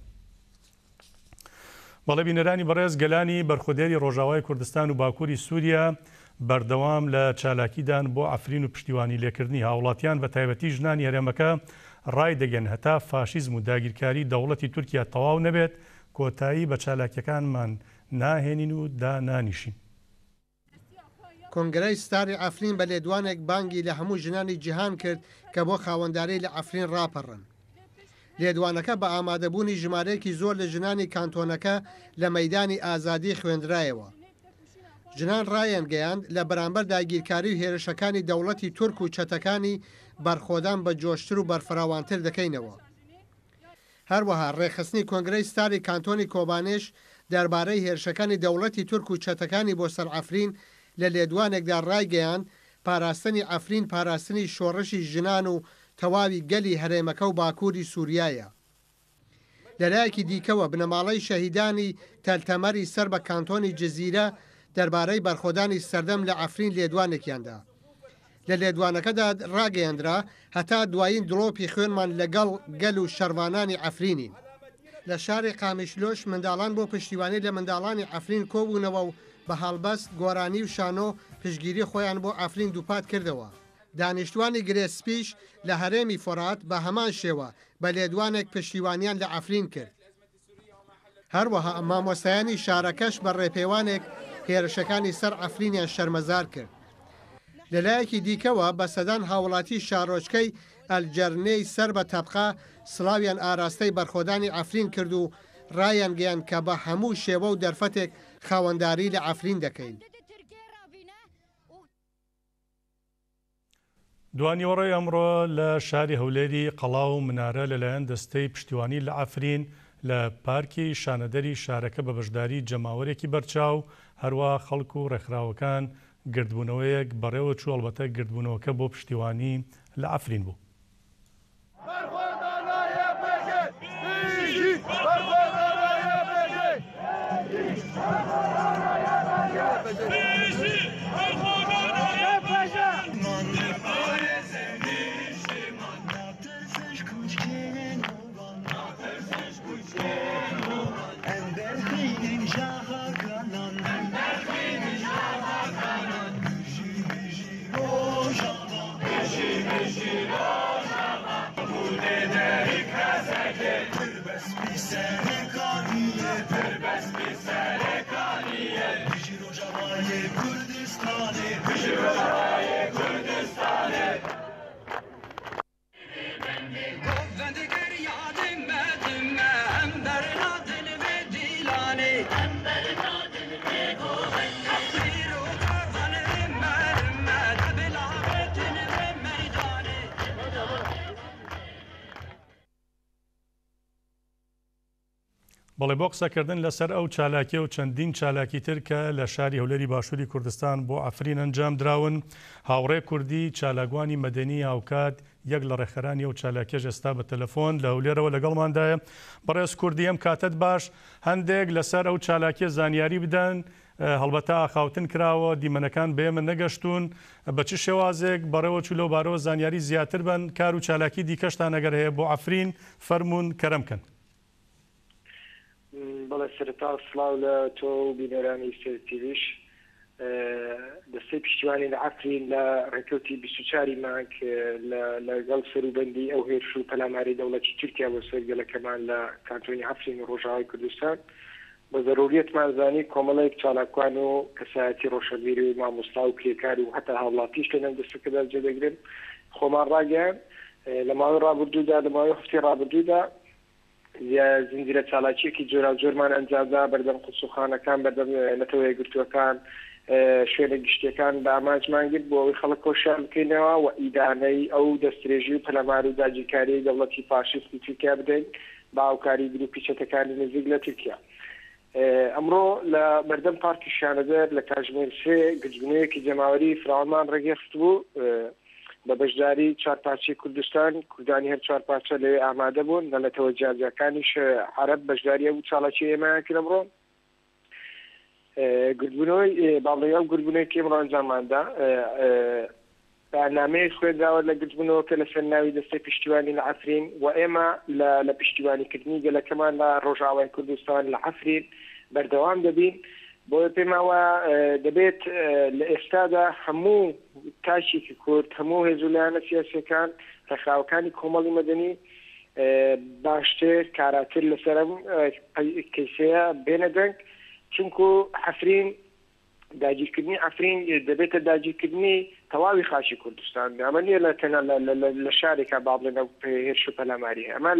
بەڵێ بینەرانی بەڕێز گەلانی بەرخودێری ڕۆژاوای کوردستان و باکووری سووریا بەردەوام لە چالاکیدان بۆ ئەفرین و پشتیوانی لێکردنی هاوڵاتیان بە تایبەتی ژنانی هەرێمەکە ڕای دەگەن هەتا فاشیزم و داگیرکاری دەوڵەتی تورکیا تەواو نەبێت کۆتایی بە چالاکیەکانمان ناهێنین و دانانیشین. کۆنگرەی ستاری ئەفرین بە لێدوانێک بانگی لە هەموو ژنانی جیهان کرد کە بۆ خاوەنداری لە ئەفرین ڕاپەڕن. لێدوانەکە بە ئامادەبوونی ژمارەیەکی زۆر لە ژنانی کانتۆنەکە لە مەیدانی ئازادی خوێندرایەوە. ژنان ڕایان گەیاند لە بەرامبەر داگیرکاری و هێرشەکانی دەوڵەتی تورک و چەتەکانی بەرخۆدان بە جۆشتر و بەرفراوانتر دەکەینەوە. هەروەها ڕێخستنی کۆنگرەی ستاری کانتۆنی کۆبانێش دەربارەی هێرشەکانی دەوڵەتی تورک و چەتەکانی بۆ سەر ئەفرین لە لێدوانێکدا ڕایگەیاند پاراستنی ئەفرین پاراستنی شۆڕشی ژنان و تەواوی گەلی هەرێمەکە و باکووری سووریایە. لەلایەکی دیکەوە بنەماڵەی شەهیدانی تەلتەمەری سەر بە کانتۆنی جززیرە دەربارەی بەرخۆدانی سەردەم لە ئەفرین لێدوانێکیاندا. لە لێدوانەکەدا ڕاگەیاندرا هەتا دوایین دڵۆپی خوێنمان لەگەڵ گەل و شەروانانی ئەفرینین. لە شاری قامیشلۆش منداڵان بۆ پشتیوانی لە منداڵانی ئەفرین کۆبوونەوە و بە هەڵبەست گۆرانی و شانۆ پشگیری خۆیان بۆ ئەفرین دووپات کردەوە. دانیشتوانی گرێسپیش لە هەرێمی فۆرات بە هەمان شێوە بە لێدوانێک پشتیوانیان لە ئەفرین کرد. هەروەها مامۆستایانی شارەکەش بە ڕێپێوانێک هێرشەکانی سەر ئەفرینیان شەرمەزار کرد. لەلایەکی دیکەوە بە سەدان هاوڵاتی شارۆچکەی ئەلجەرنەی سەر بە تەبقا سڵاویان ئاراستەی بەرخۆدانی ئەفرین کرد و ڕایان گەیان کە بە هەموو شێوە و دەرفەتێک خاوەنداری لە ئەفرین دەکەین. دوانیوەڕێی ئەمڕۆ لە شاری هەولێری قەڵاو و منارە لەلایەن دەستەی پشتیوانی لە ئەفرین لە پارکی شانەدەری شارەکە بە بەشداری جەماوەرێکی بەرچاو هەروە خەڵک و ڕێکخراوەکان گردبوونەوەیەک بەڕێوە چوو ئەلبەتە گردبوونەوەکە بۆ پشتیوانی لە ئەفرین بوو. بەڵێ بۆ قسەکردن لەسەر ئەو چالاکیە و چەندین چالاکی تر کە لە شاری هەولێری باشووری کوردستان بۆ ئەفرین ئەنجام دراون، هاوڕێ کوردی چالاکوانی مەدەنی هاوکات یەک لە ڕێخەرانی ئەو چالاکیەش ئێستا بە تەلەفۆن لە هەولێرەوە لەگەڵماندایە. بەڕێز کوردی ئەم کاتت باش، هەندێک لەسەر ئەو چالاکیە زانیاری بدەن، هەڵبەتە ئاخاوتن کراوە، دیمەنەکان بێمە نەگەشتون، بە چ شێوازێک بەڕێوە چولە و بارەوە زانیاری زیاتر بن، کار و چالاکی دیکەشتان ئەگەر هەیە بۆ ئەفرین فەرمونون کەرەمکەن. بەڵێ سەرەتا سڵاو لە تۆ و بینەرانی سێتیویش. دەستەی پشتیوانی لە ئەفرین لە ڕێکەوتی 24 مانگ لەگەڵ سەروبەندی ئەو هێرش و پەلاماری دەوڵەتی تورکیا بۆ سەرگەلەکەمان لە کانتۆنی ئەفرین و ڕۆژاوای کوردستان بە ضرورەتمان زانی کۆمەڵەیەک چالاکوان و کەسایەتی ڕۆشنبیری و مامۆستا و کرێکاری و هەتا هاوڵاتیش لە نێو دەستەکەدا جێدەگرن. خۆمان ڕاگەیان لە ماوەی ڕابردوودا لە ماوەی هەفتەی ڕابردوودا زنجیرە چالاکیەکی جۆرا جۆرمان ئەنجامدا، بەردەم قوسوخانەکان، بەردەم نەتەوە یەکگرتووەکان، شوێنە گشتەکان بە ئامانجمان گرت بۆ ئەوەی خەڵک کۆشیان بکەینەوە و ئیدانەی ئەو دەستدرێژی و پەلەمار و داگیرکاری دەوڵەتی فاشیستی تورکیا بدەین بە هاوکاری گروپی چەتەکانی نزیک لە تورکیا. ئەمڕۆ لە بەردەم پارکی شانەدەر لە کاتژمێر 3 گرتبوونەوەیەکی جەماوەری فراوانمان ڕێگەخست بوو بە بەشداری چارپارچەی کوردستان. کوردانی هەر چوار پارچە لەوێ ئامادە بوون، لە نەتەوە جیاجەکانیش عەرەب بەشداریە و چاڵاکی ئێمەیان کرد. ئەمڕۆ گرتبوونەوەی باڵێ ئەو گرتبوونەوەی ئێمڕۆ ئەنجاماندا بەنامەیەک خوێندراوە لە گرتبوونەوەکە لەسەر ناوی دەستەی پشتیوانی لە ئەفرین و ئێمە لە پشتیوانیکردنی گەلەکەمان لە ڕۆژاوای کوردستان لە ئەفرین بەردەوام دەبین. بۆ پێماوە دەبێت لە ئێستادا هەموو تاشێکی کورد، هەموو هێزولایەنە سیاسیەکان، ڕێکخراوەکانی کۆمەڵی مەدەنی باشتر کاراتر لەسەر ئەم کەیسەیە بێنە دەنگ، چونکو ئەفرین داگیرکردنی ئەفرین دەبێتە داگیرکردنی تەواوی خاشی کوردستان ئەمە نیە لە تەنە لە شارێکە باڵێنە هێرش و پەلاماری ئەمە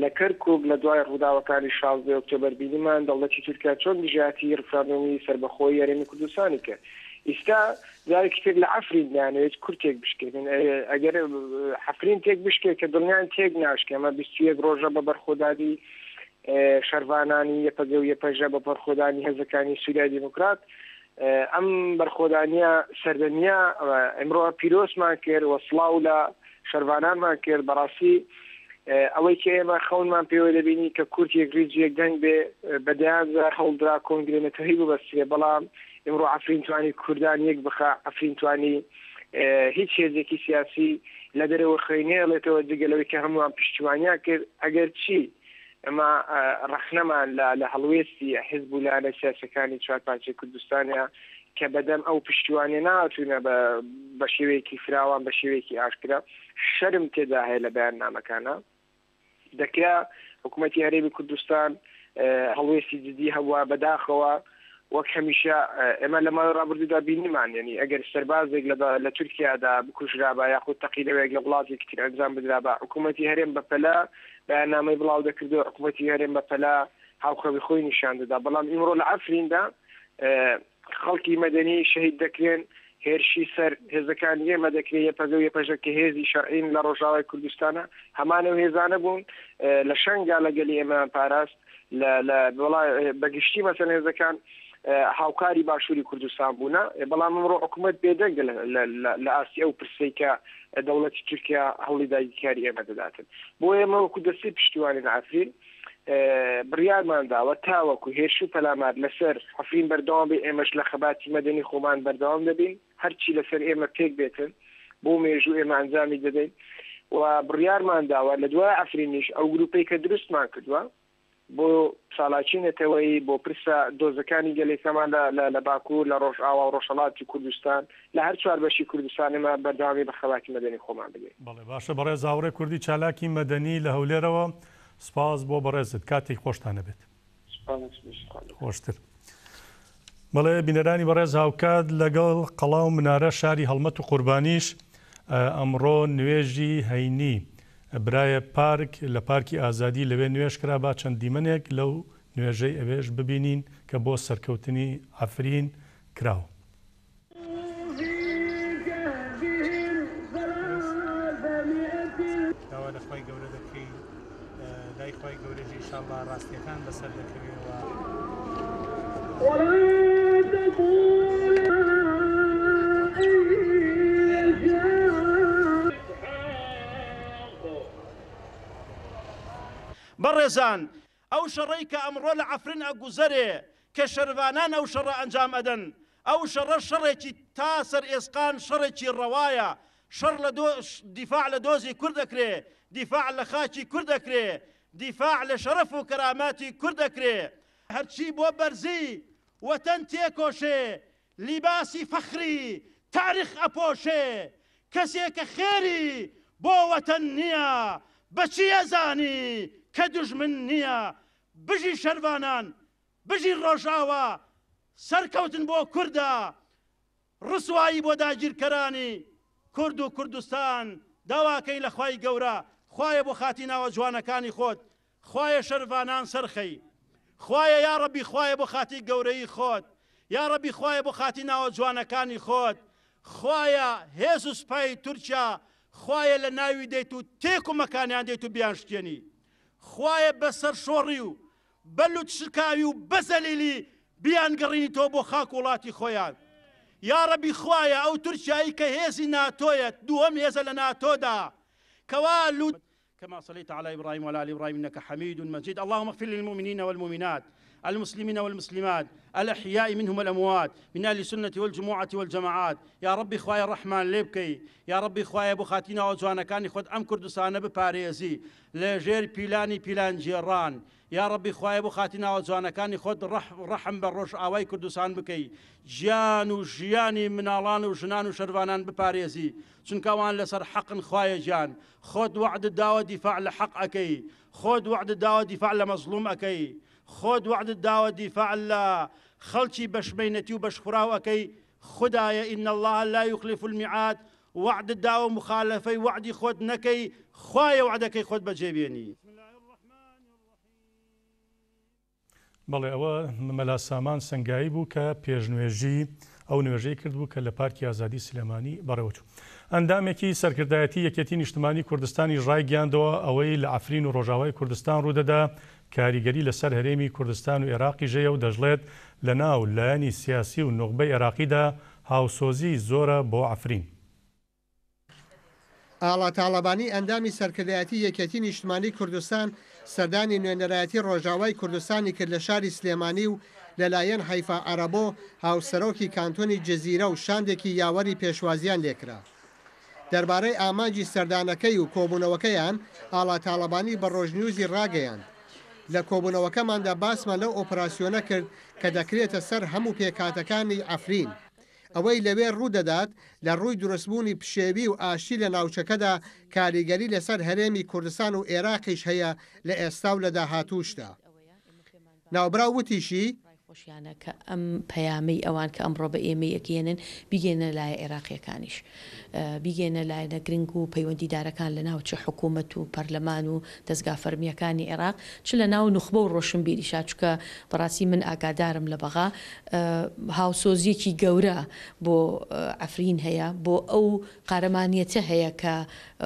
لە کەرکوب لە دوای ڕووداوەکانی 16 ئۆکتۆبەر بینیمان دەوڵەتی تورکیا چۆن دژاتی ڕفراندنی سربەخۆی یاریمی کوردستانی کرد ئێستا جارێکی تر لە عەفرین دەیانەوێت کورد تێک بشکێنن ئەگەر عەفرین تێک بشکێت کە دڵنیان تێک ناشکێ ئەمە 21 ڕۆژە بە بەرخۆدادی شەروانانی یەپەگە و یەپەژە بە بەرخۆدانی هێزەکانی سووریای دیموکرات ئەم بەرخۆدانیە سەردەمیە ئەمڕۆ پیرۆسمان کرد وە سڵاو لە شەروانانمان کرد بەڕاستی ئەوەی کە ئێمە خەونمان پێوە دەبینی کە کورد یەکریز یەکدەنگ بێ بەدەیانجار هەوڵدرا کۆنگرێنەتەوەی ببەستێ بەڵام ئێمڕۆ عەفرین توانی کوردان یەک بخە عەفرین توانی هیچ هێزێکی سیاسی لە دەرەوە خەینێڵێتەوە جگەلەوەی کە هەمووان پشتیوانیا کرد ئەگەر چی ئەمە ڕەخنەمان لە هەڵوێستی حیزب و لایەنە سیاسەکانی چوار پارچەی کوردستانە کە بەدەم ئەو پشتیوانێ نهاتوونە بە شێوەیەکی فراوان بە شێوەیەکی ئاشکرا شەرم تێدا هەیە لە بەیاننامەکانە دەکرا حکوومەتی هەرێمی کوردستان هەڵوێستی جدی هەبووە بەداخەوە وەک هەمیشە ئێمە لە ماوەی ڕابردوودا بینیمان یعنی ئەگەر سەربازێک لە تورکیادا بکوژرابە یاخود تەقیلەوەیەک لە وڵاتێکی تر ئەنجام بدرابە حکوومەتی هەرێم بەپەلا بەیاننامەی بڵاو دەکردو حکوومەتی هەرێم بەپەلا هاوخەوی خۆی نیشان دەدا بەڵام ئیمڕۆ لە عەفریندا خەڵکی مەدەنی شەهید دەکرێن هێرشی سەر هێزەکان ئێمە دەکرێت یەپەگە و یەپەژە کە هێزی شەرعین لە ڕۆژاوای کوردستانە هەمانە هێزانە بوون لە شەنگا لەگەلی ئێمە پاراست بەگشتی مەسەن هێزەکان هاوکاری باشووری کوردستان بوونە بەڵام ئەمڕۆ حکوومەت بێدەنگە لە ئاسی ئەو پرسەی کە دەوڵەتی تورکیا هەوڵی داگیرکاری ئێمە دەداتن بۆ ئێمە وەکو دەستی پشتیوانی عەفرین بڕیارمان داوە تاوەکو هێرش و پەلامار لەسەر عەفرین بەردەوام بێ ئێمەش لە خەباتی مەدەنی خۆمان بەردەوام دەبین هەرچی لەسەر ئێمە پێک بێتن بۆ مێژوو ئێمە ئەنجامی دەدەین و بڕیارمان داوە لە دوای عەفرینیش ئەو گروپەی کە دروستمان کردووە بۆ ساڵاچینەتەوەی بۆ پرسە دۆزەکانی گەلێکەمان لە باکوور لە ڕۆژئاوا و ڕۆژهەڵاتی کوردستان لە هەر چوار بەشی کوردستانەمە بەردەوامی بە خەباتی مەدەنی خۆمان بگەین. بەڵێ باشە بەڕێز هاوڕێ کوردی چالاکی مەدەنی لە هەولێرەوە سپاس بۆ بەڕێزت کاتێک خۆشتانە بێت. خۆشتر. بەڵێ بینەرانی بەڕێز هاوکات لەگەڵ قەڵاو منارە شاری هەڵمەت و قوربانیش ئەمڕۆ نوێژی هەینی برایە پارک لە پارکی ئازادی لەوێ نوێش کرا با چەند دیمەنێک لەو نوێژەی ئەوێش ببینین کە بۆ سەرکەوتنی عەفرین کراوە. داوا لە خۆی گەورە دەکەی لای خۆی گەورەژی ئینشاڵڵا ڕاستیەکان بەسەر دەکەوێتەوە. بەڕێزان ئەو شەڕەی کە ئەمڕۆ لە عەفرین ئەگوزەرێ کە شەروانان ئەو شەڕە ئەنجام ئەدەن ئەو شەڕە شەڕێکی تا سەر ئێسقان شەڕێکی ڕەوایە شەڕ لە دیفاع لە دۆزی کورد دەکرێ دیفاع لە خاکی کورد دەکرێ دیفاع لە شەرەف و کەراماتی کورد دەکرێ هەرچی بۆ بەرزی وەتەن تێکۆشێ لیباسی فەخری تاریخ ئەپۆشێ کەسێک کە خێری بۆ وەتەن نییە بەچی ئەزانی کە دوژمن نییە بژی شەروانان بژی ڕۆژاوە سەرکەوتن بۆ کووردا ڕسوایی بۆ داگیرکەرانی کورد و کوردستان داواکەی لە خوای گەورە خوایە بۆ خاتی ناوە جوانەکانی خۆت خوایە شەروانان سەرخەی خوایە یا ڕەبی خوایە بۆ خاتی گەورەی خۆت یا ڕەبی خوایە بۆ خاتی ناوە جوانەکانی خۆت خوایە هێز و سوپای تورکیا خوایە لە ناوی دەیت و تێک و مەکانیان دەیت و بیانشتێنی خوایە بەسەر شۆڕی و بەلوت شکاوی و بەزەلیلی بیانگەڕینی تۆ بۆ خاک وڵاتی خۆیان یا ڕەبی خوایە ئەو تورکیایی کە هێزی ناتۆیەت دووەم هێزە لە ناتۆدا کەوا لوت كما صليت على إبراهيم وعلى آل إبراهيم إنك حميد مجيد اللهم اغفر للمؤمنين والمؤمنات المسلمين والمسلمات الأحياء منهم والأموات من أهل السنة والجماعة والجماعات يا ربي خوايا الرحمن لبكي يا ربي خوايا بخاتينا وجوانا كان خد أم كردستان بباريزي لجير بيلاني بيلان جيران يا ربي خوايا بخاتينا وجوانا كان خد رحم بالروش آواي كردستان بكي جيان وجياني منالان وجنان وشروانان بباريزي چونکەوان لەسەر حەقن خوایە گیان خۆت وعدت داوە دیفاع لە حەق ئەکەی خۆت وعدت داوە دیفاع لە مەزلوم ئەکەی خۆت وعدت داوە دیفاع لە خەڵکی بەشمەینەتی و بەشخوراوەکەی خدایە ئین الله لا يخلف الميعاد وعد داوە مخالفەی وعدی خۆت نەکەی خوایە وعدەکەی خۆت بەجێبێنی. بەڵێ ئەوە مەلا سامان سەنگایی بوو کە پێشنوێژی ئەو نوێژەی کردبوو کە لە پارکی ئازادی سلێمانی بەڕێوەچوو. ئەندامێکی سەرکردایەتی یەکێتی نیشتمانی کوردستانی ڕایگەیاندەوە ئەوەی لە ئەفرین و ڕۆژاوای کوردستان ڕوودەدا کاریگەری لەسەر هەرێمی کوردستان و عێراقی ژەیە و دەژڵێت لە ناو لایەنی سیاسی و نوخبەی عێراقیدا هاوسۆزی زۆرە بۆ ئەفرین. ئاڵا تاڵەبانی ئەندامی سەرکردایەتی یەکێتی نیشتمانی کوردستان سەردانی نوێنەرایەتی ڕۆژاوای کوردستانی کرد لە شاری سلێمانی و لەلایەن حەیفا عەرەبۆ هاوسەرۆکی کانتۆنی جەزیرە و شاندێکی یاوەری پێشوازیان لێکرا. دەربارەی ئامانجی سەردانەکەی و کۆبوونەوەکەیان ئاڵا تاڵەبانی بە ڕۆژنیوزی ڕاگەیاند. لە کۆبوونەوەکەماندا باسمان لەو ئۆپراسیۆنە کرد کە دەکرێتە سەر هەموو پێکاتەکانی ئەفرین. ئەوەی لەوێ ڕوودەدات لە ڕووی دروستبوونی پشێوی و ئاشتی لە ناوچەکەدا کاریگەری لەسەر هەرێمی کوردستان و عێراقیش هەیە لە ئێستا و لە داهاتووشدا. ناوبرا وتیشی خۆشیانە کە ئەم پەیامی ئەوان کە ئەمڕۆ بە ئێمە یەکێنن بیگەنە لای عێراقیەکانیش بیگەنە لایەنە گرنگ و پەیوەندیدارەکان لە ناو چ حکوومەت و پەرلەمان و دەستگا فەرمیەکانی عێراق چ لە ناو نوخبە و ڕۆشنبیریشا چکە بەڕاستی من ئاگادارم لە بەغا هاوسۆزیەکی گەورە بۆ ئەفرین هەیە بۆ ئەو قارەمانیەتە هەیە کە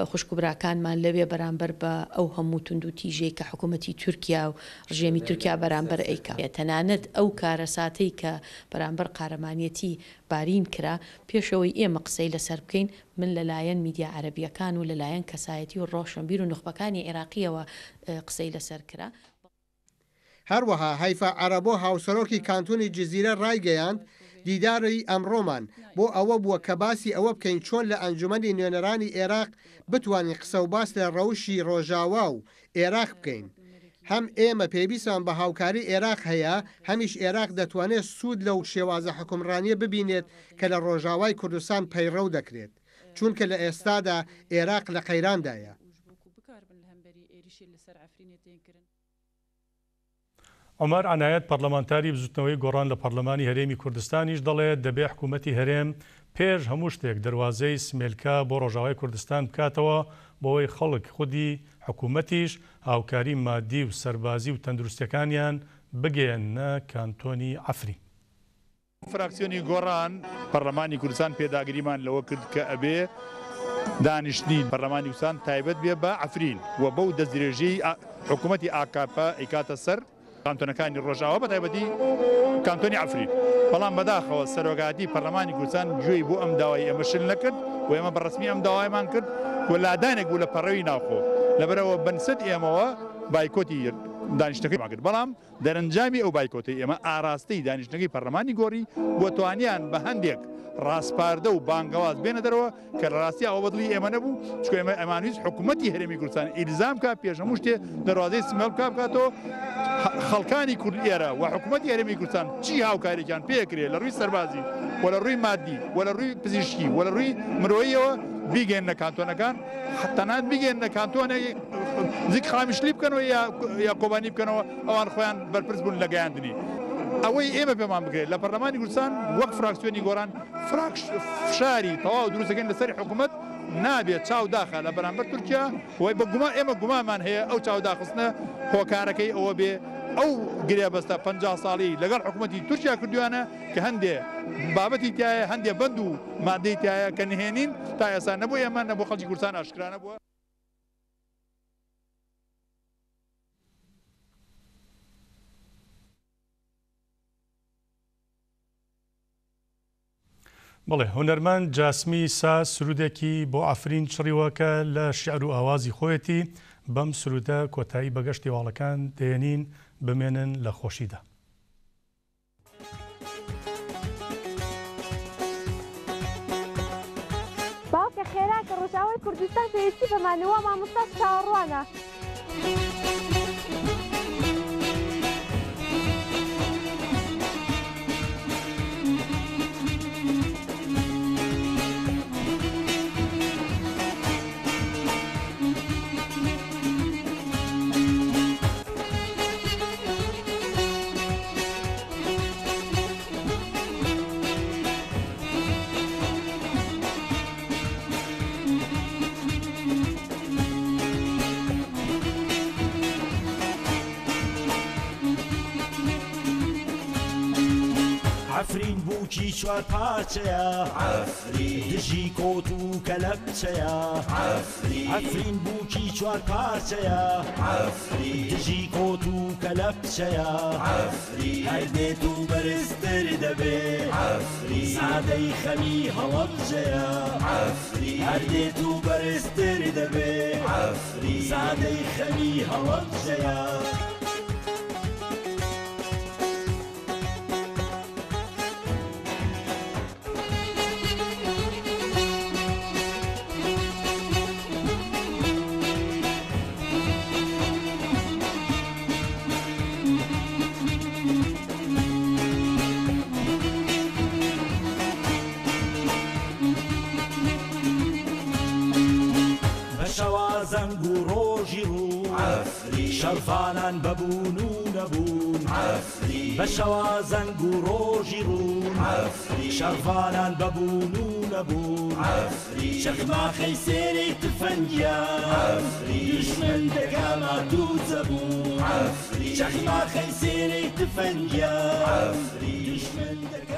خوشکبراکانمان لەوێ بەرامبەر بە ئەو هەموو تونند و تیژەی کە حکوومەتی تورکیا و ڕژێمی تورکیا بەرامبەر ئەیکا تەنانەت ئەو کارەساتەی کە بەرامبەر قارەمانیەتی بارین کرا پێشەوەی ئێمە قسەی لەسەر بکەین من لەلایەن میدیا عەرەبیەکان و لەلایەن کەسایەتی و ڕۆشنبیر و نوخبەکانی عێراقیەوە قسەی لەسەر کرا. هەروەها حەیفا عەرەبۆ هاوسەرۆکی کانتۆنی جزیرە ڕایگەیاند دیداری ئەمڕۆمان بۆ ئەوە بووە کە باسی ئەوە بکەین چۆن لە ئەنجومەنی نوێنەرانی عێراق بتوانین قسە و باس لە ڕەوشی ڕۆژاوا و عێراق بکەین. هەم ئێمە پێویستمان بە هاوکاری عێراق هەیە هەمیش عێراق دەتوانێت سوود لەو شێوازە حکومڕانیە ببینێت کە لە ڕۆژاوای کوردستان پەیڕەو دەکرێت چونکە لە ئێستادا عێراق لە قەیراندایە. عمەر عنایەت پەرلەمانتاری بزوتنەوەی گۆڕان لە پەرلەمانی هەرێمی کوردستانیش دەڵێت دەبێ حکوومەتی هەرێم پێش هەموو شتێک دەواازەی سمێلکە بۆ ڕۆژاوای کوردستان بکاتەوە بۆەوەی خەڵک خودی حکوومەتیش هاوکاری مادی و سەربازی و تەندروستەکانیان بگەێنە کانتۆنی ئەفرین. فراکسیۆنی گۆڕان پەرلەمانی کوردستان پێداگریمان لەوە کرد کە ئەبێ دانیشتنی پەرلەمانی کوردستان تایبەت بێ بە ئەفرین و بەو دەستدرێژی حکوومەتی ئاکاپ ئیکاتە سەر کانتۆنەکانی ڕۆژاوە بە تایبەتی کانتۆنی ئەفرین. بەڵام بەداخەوە سەرۆگاتی پەرلەمانی کوردستان گوێی بۆ ئەم داوای ئێمە شل نەکرد و ئێمە بەڕسمی ئەم داوایمان کرد و لادانێک بوو لە پەڕەوی ناوخۆ لەبەرەوە بنسەد ئێمەوە بایکۆتی دانیشتەکەی کرد. بەڵام دەرەنجامی ئەو بایکۆتی ئێمە ئاراستەی دانیشتەکەی پەرلەمانی گۆڕی بۆ توانیان بە هەندێک ڕاستپاردە و بانگەواز بێنە دەرەوە کە لە ڕاستی ئەوە بەدڵی ئێمە نەبوو چکە ئێمە ئەمانویست حکوومەتی هەرێمی کوردستان ئیلزام کا پێش هەموو شتێ دەڕوازەی سمێڵ بکاتەوە خەڵکانی کورد ئێرە و حکوومەتی هەرێمی کوردستان چی هاوکاریان پێکرێت لە ڕووی سەربازی و لە ڕووی مادی و لە ڕووی پزیشکی و لە ڕووی مرۆییەوە بیگەێنە کانتۆنەکان تەنانەت بگەێنە کانتۆنێک زیک خامیشلی بکەنەوە یا کۆبانی بکەنەوە ئەوان خۆیان بەرپرس بوون لە گەیاندنی. ئەوەی ئێمە پێمان بگرێت لە پەرلەمانی کوردستان وەک فراکسیۆنی گۆڕان فشاری تەواو دروستەکەین لەسەری حکوومەت نابێت چاوداخە لە بەرامبەر تورکیا وی بە گومان ئێمە گومانمان هەیە ئەو چاوداخستنە هۆکارەکەی ئەوە بێ ئەو گرێبەستە 50 ساڵی لەگەڵ حکوومەتی تورکیا کردوانە کە هەندێ بابەتی تایە هەندێ بند و مادەی تایە کە نهێنین تا ئێستا نەبوو ئێمە نەبوو خەڵکی کوردستان ئاشکرا نەبووە. بڵێ هونەرمەند جاسمی سا سرودێکی بۆ ئەفرین چڕیوەکە لە شیعر و ئاوازی خۆیەتی بەم سرودە کۆتایی بەگەشتی واڵەکان دێنین بمێنن لە خۆشیدا. باوکە خێرا کە ڕۆژاوای کوردستان پێویستی بەمانەوە مامۆستا چاوەڕوانە. بووکی چوار پارچەیە دژی کۆت و کەلەپچەیە ئەفرین بووکی چوار پارچەیە دژی کۆت و کەلەپچەیە هەردێت و بەرزتر دەبێ سادەی خەمی هەڵەبجەیە هەردێت و بەرزتر دەبێ سادەی خەمی هەڵەبجەیە زەنگ و ڕۆژی ڕوو شەرفانان بەبوون و نەبوون بە شەوا زەنگ و ڕۆژی ڕوون شەرفانان بەبوون و نەبوون شەخماخەی سێرەی تفەنگیا دژمن دەگاما دوو جەبوون شەخماخەی سێرەی تفەنگیا دژمن دەگاما